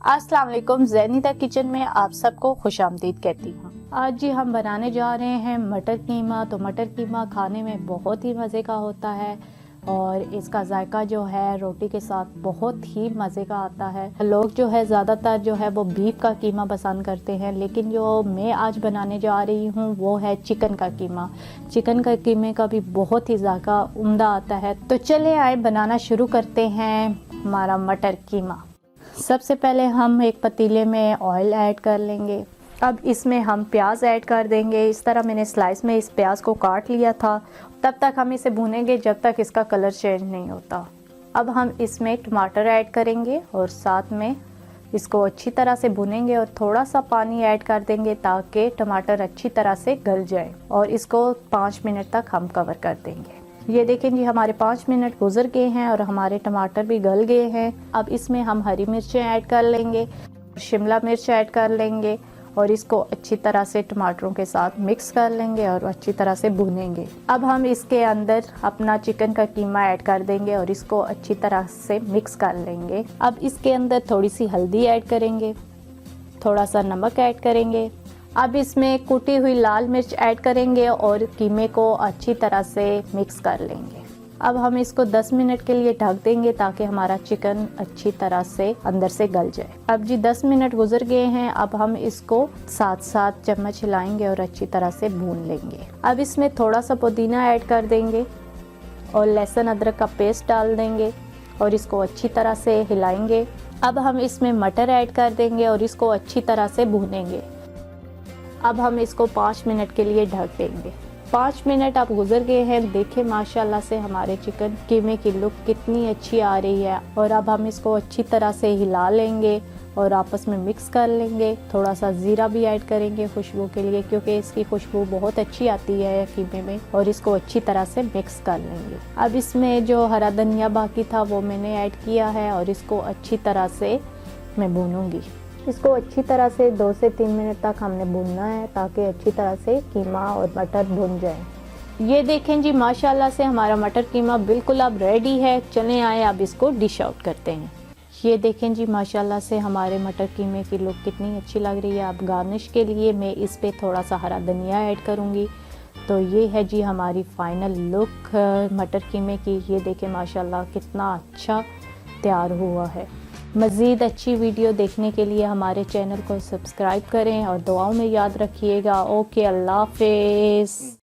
अस्सलाम वालेकुम, ज़ैनिता किचन में आप सबको खुशामदीद कहती हूँ। आज जी हम बनाने जा रहे हैं मटर कीमा। तो मटर कीमा खाने में बहुत ही मज़े का होता है और इसका जायका जो है रोटी के साथ बहुत ही मज़े का आता है। लोग जो है ज़्यादातर जो है वो बीफ का कीमा पसंद करते हैं, लेकिन जो मैं आज बनाने जा रही हूँ वो है चिकन का कीमा। चिकन का कीमे का भी बहुत ही जायका उम्दा आता है। तो चले आए बनाना शुरू करते हैं हमारा मटर कीमा। सबसे पहले हम एक पतीले में ऑयल ऐड कर लेंगे। अब इसमें हम प्याज ऐड कर देंगे। इस तरह मैंने स्लाइस में इस प्याज को काट लिया था। तब तक हम इसे भूनेंगे जब तक इसका कलर चेंज नहीं होता। अब हम इसमें टमाटर ऐड करेंगे और साथ में इसको अच्छी तरह से भुनेंगे और थोड़ा सा पानी ऐड कर देंगे ताकि टमाटर अच्छी तरह से गल जाए और इसको 5 मिनट तक हम कवर कर देंगे। ये देखें जी, हमारे 5 मिनट गुजर गए हैं और हमारे टमाटर भी गल गए हैं। अब इसमें हम हरी मिर्चें ऐड कर लेंगे, शिमला मिर्च ऐड कर लेंगे और इसको अच्छी तरह से टमाटरों के साथ मिक्स कर लेंगे और अच्छी तरह से भुनेंगे। अब हम इसके अंदर अपना चिकन का कीमा ऐड कर देंगे और इसको अच्छी तरह से मिक्स कर लेंगे। अब इसके अंदर थोड़ी सी हल्दी ऐड करेंगे, थोड़ा सा नमक ऐड करेंगे। अब इसमें कुटी हुई लाल मिर्च ऐड करेंगे और कीमे को अच्छी तरह से मिक्स कर लेंगे। अब हम इसको 10 मिनट के लिए ढक देंगे ताकि हमारा चिकन अच्छी तरह से अंदर से गल जाए। अब जी 10 मिनट गुजर गए हैं। अब हम इसको साथ साथ चम्मच हिलाएंगे और अच्छी तरह से भून लेंगे। अब इसमें थोड़ा सा पुदीना ऐड कर देंगे और लहसुन अदरक का पेस्ट डाल देंगे और इसको अच्छी तरह से हिलाएंगे। अब हम इसमें मटर ऐड कर देंगे और इसको अच्छी तरह से भूनेंगे। अब हम इसको 5 मिनट के लिए ढक देंगे। 5 मिनट अब गुजर गए हैं। देखें माशाल्लाह से हमारे चिकन कीमे की लुक कितनी अच्छी आ रही है। और अब हम इसको अच्छी तरह से हिला लेंगे और आपस में मिक्स कर लेंगे। थोड़ा सा ज़ीरा भी ऐड करेंगे खुशबू के लिए, क्योंकि इसकी खुशबू बहुत अच्छी आती है कीमे में। और इसको अच्छी तरह से मिक्स कर लेंगे। अब इसमें जो हरा धनिया बाकी था वो मैंने ऐड किया है और इसको अच्छी तरह से मैं भूनूंगी। इसको अच्छी तरह से 2 से 3 मिनट तक हमने भूनना है ताकि अच्छी तरह से कीमा और मटर भुन जाए। ये देखें जी, माशाल्लाह से हमारा मटर कीमा बिल्कुल अब रेडी है। चलें आए अब इसको डिश आउट करते हैं। ये देखें जी, माशाल्लाह से हमारे मटर कीमे की लुक कितनी अच्छी लग रही है। अब गार्निश के लिए मैं इस पे थोड़ा सा हरा धनिया ऐड करूँगी। तो ये है जी हमारी फाइनल लुक मटर कीमे की। ये देखें माशाल्लाह कितना अच्छा तैयार हुआ है। मज़ीद अच्छी वीडियो देखने के लिए हमारे चैनल को सब्सक्राइब करें और दुआओं में याद रखिएगा। ओके, अल्लाह हाफ़िज़।